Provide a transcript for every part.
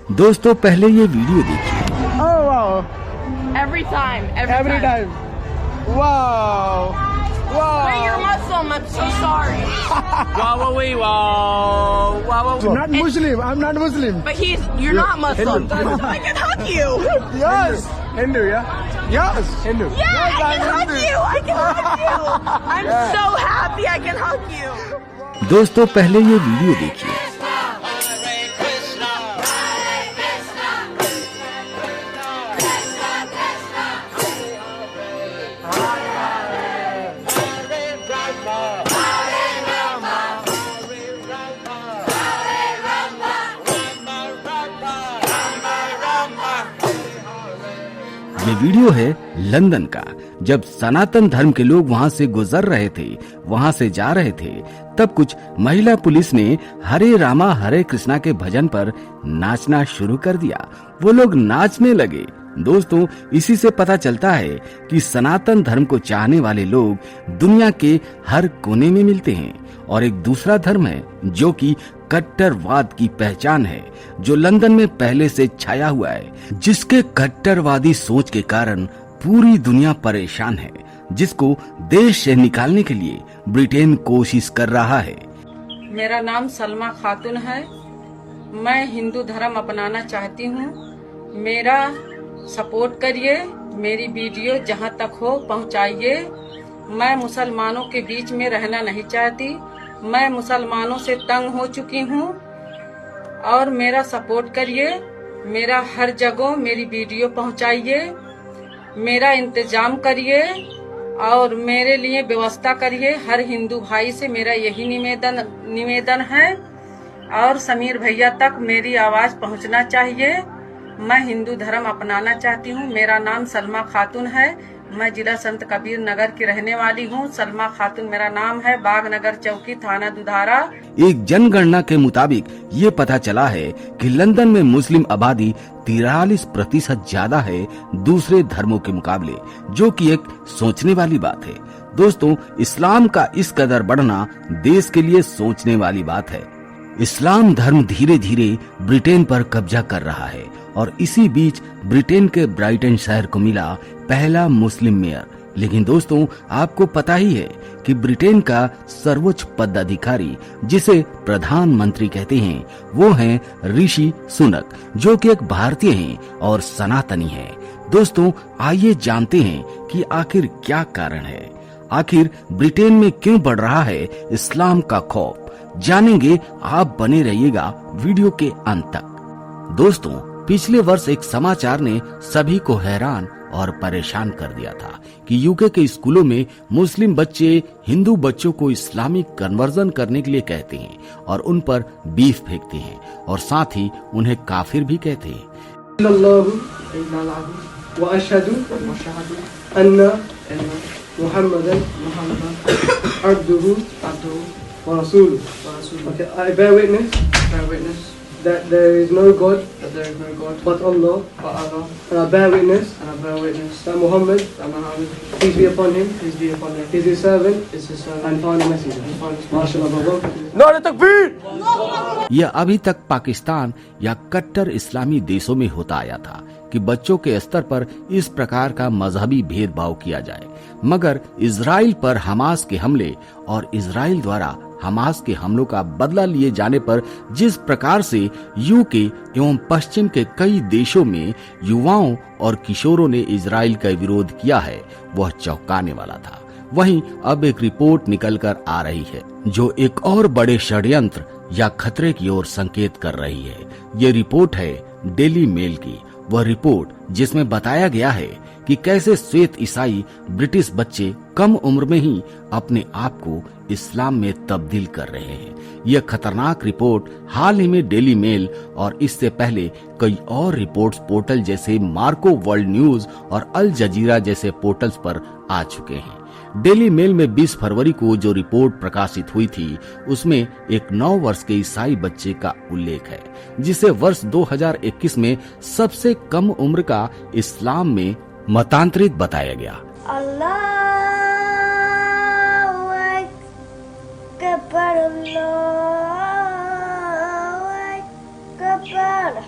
दोस्तों पहले ये वीडियो देखिए। Oh wow! Every time. Every time. Wow! Wow! Wait, you're Muslim. I'm so sorry. I'm not Muslim. I'm not Muslim. But you're not Muslim. I can hug you. Yes. Hindu, yeah. Yes. Hindu. Yeah, Yes, I can I'm hug Hindu. you. I can hug you. I'm so happy I can hug you. दोस्तों पहले ये video देखिए। ये video है London का। जब सनातन धर्म के लोग वहां से गुजर रहे थे, वहां से जा रहे थे, तब कुछ महिला पुलिस ने हरे रामा हरे कृष्णा के भजन पर नाचना शुरू कर दिया। वो लोग नाचने लगे। दोस्तों इसी से पता चलता है कि सनातन धर्म को चाहने वाले लोग दुनिया के हर कोने में मिलते हैं। और एक दूसरा धर्म है जो कि कट्टरवाद की पहचान है, जो लंदन में पहले से छाया हुआ है, जिसके कट्टरवादी सोच के कारण पूरी दुनिया परेशान है, जिसको देश से निकालने के लिए ब्रिटेन कोशिश कर रहा है। मेरा नाम सलमा खातून है। मैं हिंदू धर्म अपनाना चाहती हूँ। मेरा सपोर्ट करिए, मेरी वीडियो जहाँ तक हो पहुँचाइए। मैं मुसलमानों के बीच में रहना नहीं चाहती। मैं मुसलमानों से तंग हो चुकी हूँ और मेरा सपोर्ट करिए। मेरा हर जगह मेरी वीडियो पहुँचाइए, मेरा इंतजाम करिए और मेरे लिए व्यवस्था करिए। हर हिंदू भाई से मेरा यही निवेदन है और समीर भैया तक मेरी आवाज पहुंचना चाहिए। मैं हिंदू धर्म अपनाना चाहती हूं। मेरा नाम सलमा खातून है। मैं जिला संत कबीर नगर की रहने वाली हूं। सलमा खातून मेरा नाम है। बागनगर चौकी, थाना दुधारा। एक जनगणना के मुताबिक ये पता चला है कि लंदन में मुस्लिम आबादी 43% ज्यादा है दूसरे धर्मों के मुकाबले, जो कि एक सोचने वाली बात है। दोस्तों इस्लाम का इस कदर बढ़ना देश के लिए सोचने वाली बात है। इस्लाम धर्म धीरे धीरे ब्रिटेन पर कब्जा कर रहा है और इसी बीच ब्रिटेन के ब्राइटन शहर को मिला पहला मुस्लिम मेयर। लेकिन दोस्तों आपको पता ही है कि ब्रिटेन का सर्वोच्च पदाधिकारी, जिसे प्रधानमंत्री कहते हैं, वो हैं ऋषि सुनक, जो कि एक भारतीय हैं और सनातनी हैं। दोस्तों आइए जानते हैं कि आखिर क्या कारण है, आखिर ब्रिटेन में क्यों बढ़ रहा है इस्लाम का खौफ। जानेंगे, आप बने रहिएगा वीडियो के अंत तक। दोस्तों पिछले वर्ष एक समाचार ने सभी को हैरान और परेशान कर दिया था कि यूके के स्कूलों में मुस्लिम बच्चे हिंदू बच्चों को इस्लामिक कन्वर्जन करने के लिए कहते हैं और उन पर बीफ फेंकते हैं और साथ ही उन्हें काफिर भी कहते हैं। That there is no God, but Allah, and I bear witness that Muhammad, peace be upon him, is his servant, and final messenger. Nare Takbir! यह अभी तक पाकिस्तान या कट्टर इस्लामी देशों में होता आया था कि बच्चों के स्तर पर इस प्रकार का मजहबी भेदभाव किया जाए, मगर इजराइल पर हमास के हमले और इजराइल द्वारा हमास के हमलों का बदला लिए जाने पर जिस प्रकार से यूके एवं पश्चिम के कई देशों में युवाओं और किशोरों ने इजराइल का विरोध किया है, वह चौंकाने वाला था। वहीं अब एक रिपोर्ट निकल कर आ रही है जो एक और बड़े षड्यंत्र या खतरे की ओर संकेत कर रही है। ये रिपोर्ट है डेली मेल की। वह रिपोर्ट जिसमें बताया गया है कि कैसे श्वेत ईसाई ब्रिटिश बच्चे कम उम्र में ही अपने आप को इस्लाम में तब्दील कर रहे हैं। यह खतरनाक रिपोर्ट हाल ही में डेली मेल और इससे पहले कई और रिपोर्ट्स पोर्टल जैसे मार्को वर्ल्ड न्यूज और अल जजीरा जैसे पोर्टल्स पर आ चुके हैं। डेली मेल में 20 फरवरी को जो रिपोर्ट प्रकाशित हुई थी, उसमें एक 9 वर्ष के ईसाई बच्चे का उल्लेख है, जिसे वर्ष 2021 में सबसे कम उम्र का इस्लाम में मतांतरित बताया गया। अल्लाहु अकबर, अल्लाहु अकबर,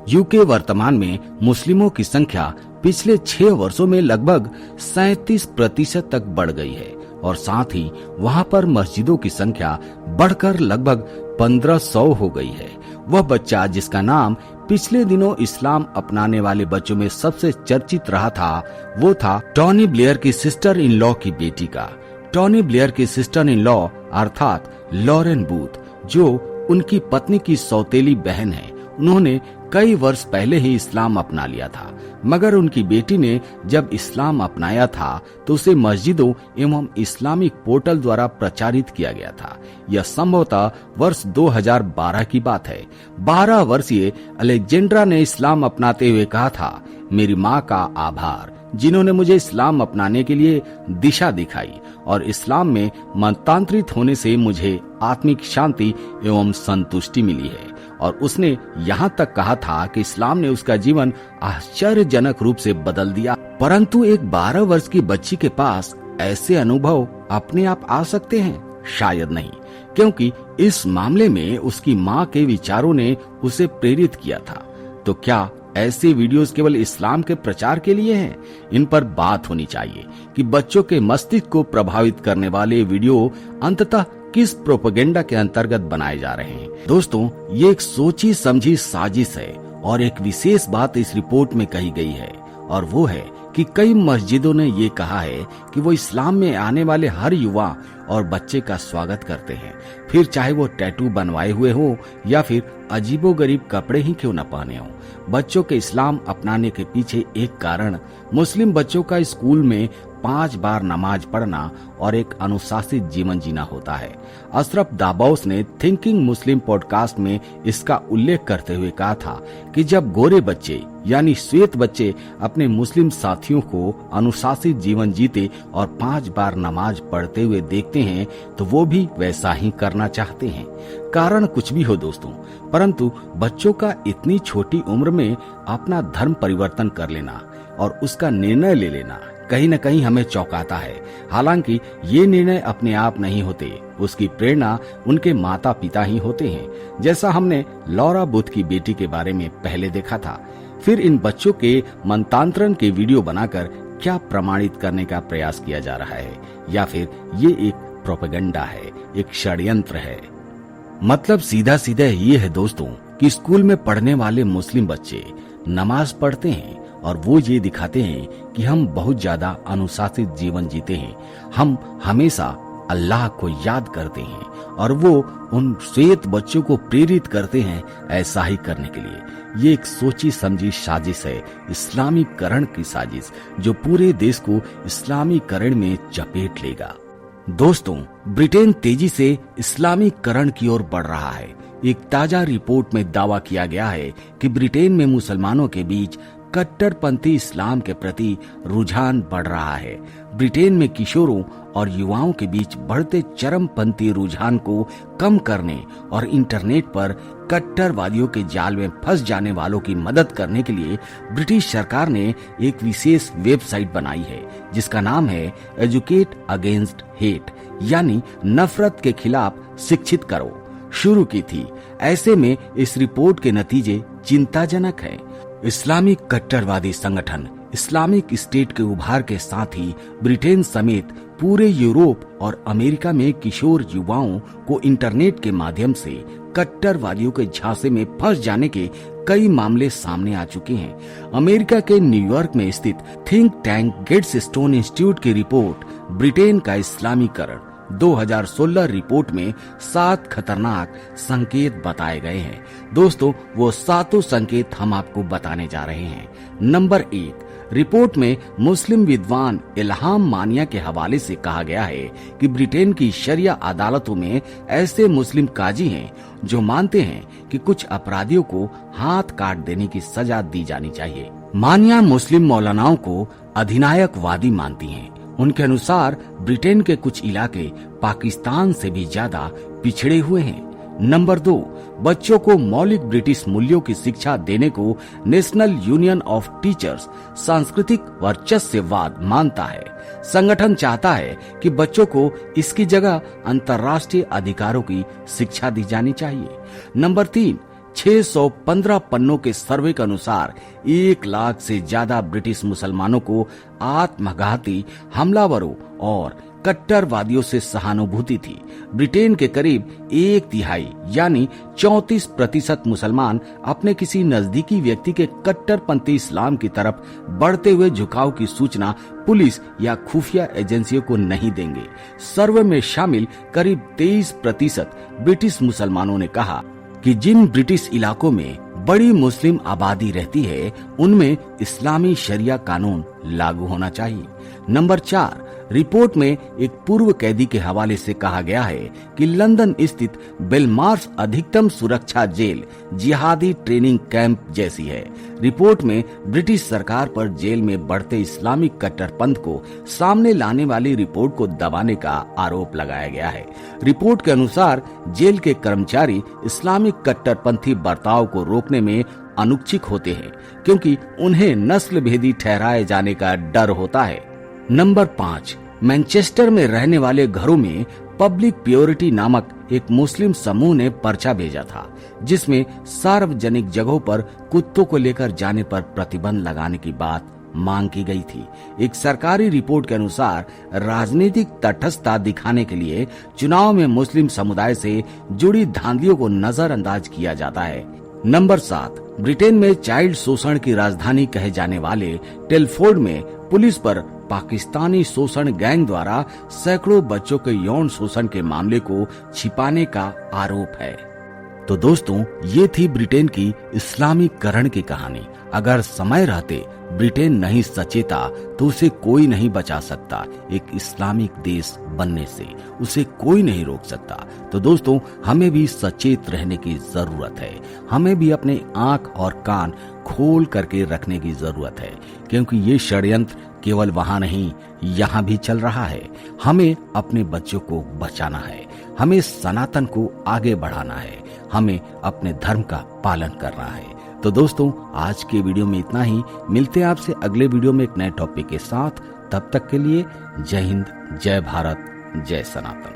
यूके वर्तमान में मुस्लिमों की संख्या पिछले 6 वर्षों में लगभग 37% तक बढ़ गई है और साथ ही वहां पर मस्जिदों की संख्या बढ़कर लगभग 1500 हो गई है। वह बच्चा जिसका नाम पिछले दिनों इस्लाम अपनाने वाले बच्चों में सबसे चर्चित रहा था, वो था टोनी ब्लेयर की सिस्टर इन लॉ की बेटी का। टोनी ब्लेयर की सिस्टर इन लॉ अर्थात लॉरेन बूथ, जो उनकी पत्नी की सौतेली बहन है, उन्होंने कई वर्ष पहले ही इस्लाम अपना लिया था, मगर उनकी बेटी ने जब इस्लाम अपनाया था तो उसे मस्जिदों एवं इस्लामिक पोर्टल द्वारा प्रचारित किया गया था। यह संभवतः वर्ष 2012 की बात है। 12 वर्षीय अलेक्जेंड्रा ने इस्लाम अपनाते हुए कहा था, मेरी माँ का आभार जिन्होंने मुझे इस्लाम अपनाने के लिए दिशा दिखाई और इस्लाम में मतांतरित होने से मुझे आत्मिक शांति एवं संतुष्टि मिली है। और उसने यहाँ तक कहा था कि इस्लाम ने उसका जीवन आश्चर्यजनक रूप से बदल दिया। परंतु एक 12 वर्ष की बच्ची के पास ऐसे अनुभव अपने आप आ सकते हैं? शायद नहीं, क्योंकि इस मामले में उसकी माँ के विचारों ने उसे प्रेरित किया था। तो क्या ऐसे वीडियोस केवल इस्लाम के प्रचार के लिए हैं? इन पर बात होनी चाहिए कि बच्चों के मस्तिष्क को प्रभावित करने वाले वीडियो अंततः किस प्रोपेगेंडा के अंतर्गत बनाए जा रहे हैं। दोस्तों, ये एक सोची समझी साजिश है और एक विशेष बात इस रिपोर्ट में कही गई है और वो है कि कई मस्जिदों ने ये कहा है कि वो इस्लाम में आने वाले हर युवा और बच्चे का स्वागत करते हैं, फिर चाहे वो टैटू बनवाए हुए हो या फिर अजीबोगरीब कपड़े ही क्यों न पहने हो। बच्चों के इस्लाम अपनाने के पीछे एक कारण मुस्लिम बच्चों का स्कूल में 5 बार नमाज पढ़ना और एक अनुशासित जीवन जीना होता है। अशरफ दाबौस ने थिंकिंग मुस्लिम पॉडकास्ट में इसका उल्लेख करते हुए कहा था कि जब गोरे बच्चे यानी श्वेत बच्चे अपने मुस्लिम साथियों को अनुशासित जीवन जीते और 5 बार नमाज पढ़ते हुए देखते हैं तो वो भी वैसा ही करना चाहते हैं। कारण कुछ भी हो दोस्तों, परंतु बच्चों का इतनी छोटी उम्र में अपना धर्म परिवर्तन कर लेना और उसका निर्णय ले लेना कहीं न कहीं हमें चौंकाता है। हालांकि ये निर्णय अपने आप नहीं होते, उसकी प्रेरणा उनके माता पिता ही होते हैं, जैसा हमने लॉरा बुथ की बेटी के बारे में पहले देखा था। फिर इन बच्चों के मंतांतरण के वीडियो बनाकर क्या प्रमाणित करने का प्रयास किया जा रहा है, या फिर ये एक प्रोपेगेंडा है, एक षड्यंत्र है? मतलब सीधा सीधा ये है दोस्तों कि स्कूल में पढ़ने वाले मुस्लिम बच्चे नमाज पढ़ते हैं और वो ये दिखाते हैं कि हम बहुत ज्यादा अनुशासित जीवन जीते हैं, हम हमेशा अल्लाह को याद करते हैं और वो उन श्वेत बच्चों को प्रेरित करते हैं ऐसा ही करने के लिए। ये एक सोची समझी साजिश है, इस्लामीकरण की साजिश, जो पूरे देश को इस्लामीकरण में चपेट लेगा। दोस्तों, ब्रिटेन तेजी से इस्लामीकरण की ओर बढ़ रहा है। एक ताजा रिपोर्ट में दावा किया गया है कि ब्रिटेन में मुसलमानों के बीच कट्टरपंथी इस्लाम के प्रति रुझान बढ़ रहा है। ब्रिटेन में किशोरों और युवाओं के बीच बढ़ते चरमपंथी रुझान को कम करने और इंटरनेट पर कट्टरवादियों के जाल में फंस जाने वालों की मदद करने के लिए ब्रिटिश सरकार ने एक विशेष वेबसाइट बनाई है जिसका नाम है एजुकेट अगेंस्ट हेट, यानी नफरत के खिलाफ शिक्षित करो, शुरू की थी। ऐसे में इस रिपोर्ट के नतीजे चिंताजनक हैं। इस्लामिक कट्टरवादी संगठन इस्लामिक स्टेट के उभार के साथ ही ब्रिटेन समेत पूरे यूरोप और अमेरिका में किशोर युवाओं को इंटरनेट के माध्यम से कट्टरवादियों के झांसे में फंस जाने के कई मामले सामने आ चुके हैं। अमेरिका के न्यूयॉर्क में स्थित think tank Gatestone institute की रिपोर्ट ब्रिटेन का इस्लामीकरण 2016 रिपोर्ट में 7 खतरनाक संकेत बताए गए हैं। दोस्तों, वो 7 संकेत हम आपको बताने जा रहे हैं। नंबर 1, रिपोर्ट में मुस्लिम विद्वान इल्हाम मानिया के हवाले से कहा गया है कि ब्रिटेन की शरिया अदालतों में ऐसे मुस्लिम काजी हैं जो मानते हैं कि कुछ अपराधियों को हाथ काट देने की सजा दी जानी चाहिए। मानिया मुस्लिम मौलानाओं को अधिनायकवादी मानती हैं। उनके अनुसार ब्रिटेन के कुछ इलाके पाकिस्तान से भी ज्यादा पिछड़े हुए हैं। नंबर 2, बच्चों को मौलिक ब्रिटिश मूल्यों की शिक्षा देने को नेशनल यूनियन ऑफ टीचर्स सांस्कृतिक वर्चस्ववाद मानता है। संगठन चाहता है कि बच्चों को इसकी जगह अंतर्राष्ट्रीय अधिकारों की शिक्षा दी जानी चाहिए। नंबर 3, 615 पन्नों के सर्वे के अनुसार 1 लाख से ज्यादा ब्रिटिश मुसलमानों को आत्मघाती हमलावरों और कट्टरवादियों से सहानुभूति थी। ब्रिटेन के करीब 1/3 यानी 34% मुसलमान अपने किसी नजदीकी व्यक्ति के कट्टरपंथी इस्लाम की तरफ बढ़ते हुए झुकाव की सूचना पुलिस या खुफिया एजेंसियों को नहीं देंगे। सर्वे में शामिल करीब 23% ब्रिटिश मुसलमानों ने कहा कि जिन ब्रिटिश इलाकों में बड़ी मुस्लिम आबादी रहती है उनमें इस्लामी शरिया कानून लागू होना चाहिए। नंबर 4, रिपोर्ट में एक पूर्व कैदी के हवाले से कहा गया है कि लंदन स्थित बेलमार्श अधिकतम सुरक्षा जेल जिहादी ट्रेनिंग कैंप जैसी है। रिपोर्ट में ब्रिटिश सरकार पर जेल में बढ़ते इस्लामिक कट्टरपंथ को सामने लाने वाली रिपोर्ट को दबाने का आरोप लगाया गया है। रिपोर्ट के अनुसार जेल के कर्मचारी इस्लामिक कट्टरपंथी बर्ताव को रोकने में अनुच्छिक होते हैं क्योंकि उन्हें नस्ल भेदी ठहराए जाने का डर होता है। नंबर 5, मैनचेस्टर में रहने वाले घरों में पब्लिक प्योरिटी नामक एक मुस्लिम समूह ने पर्चा भेजा था जिसमें सार्वजनिक जगहों पर कुत्तों को लेकर जाने पर प्रतिबंध लगाने की बात मांग की गई थी। एक सरकारी रिपोर्ट के अनुसार राजनीतिक तटस्थता दिखाने के लिए चुनाव में मुस्लिम समुदाय से जुड़ी धांधलियों को नजरअंदाज किया जाता है। नंबर 7, ब्रिटेन में चाइल्ड शोषण की राजधानी कहे जाने वाले टेलफोर्ड में पुलिस पर पाकिस्तानी शोषण गैंग द्वारा सैकड़ों बच्चों के यौन शोषण के मामले को छिपाने का आरोप है। तो दोस्तों, ये थी ब्रिटेन की इस्लामीकरण की कहानी। अगर समय रहते ब्रिटेन नहीं सचेता तो उसे कोई नहीं बचा सकता। एक इस्लामिक देश बनने से उसे कोई नहीं रोक सकता। तो दोस्तों, हमें भी सचेत रहने की जरूरत है। हमें भी अपने आंख और कान खोल करके रखने की जरूरत है क्योंकि ये षड्यंत्र केवल वहां नहीं, यहाँ भी चल रहा है। हमें अपने बच्चों को बचाना है, हमें सनातन को आगे बढ़ाना है, हमें अपने धर्म का पालन करना है। तो दोस्तों, आज के वीडियो में इतना ही। मिलते हैं आपसे अगले वीडियो में एक नए टॉपिक के साथ। तब तक के लिए जय हिंद, जय भारत, जय सनातन।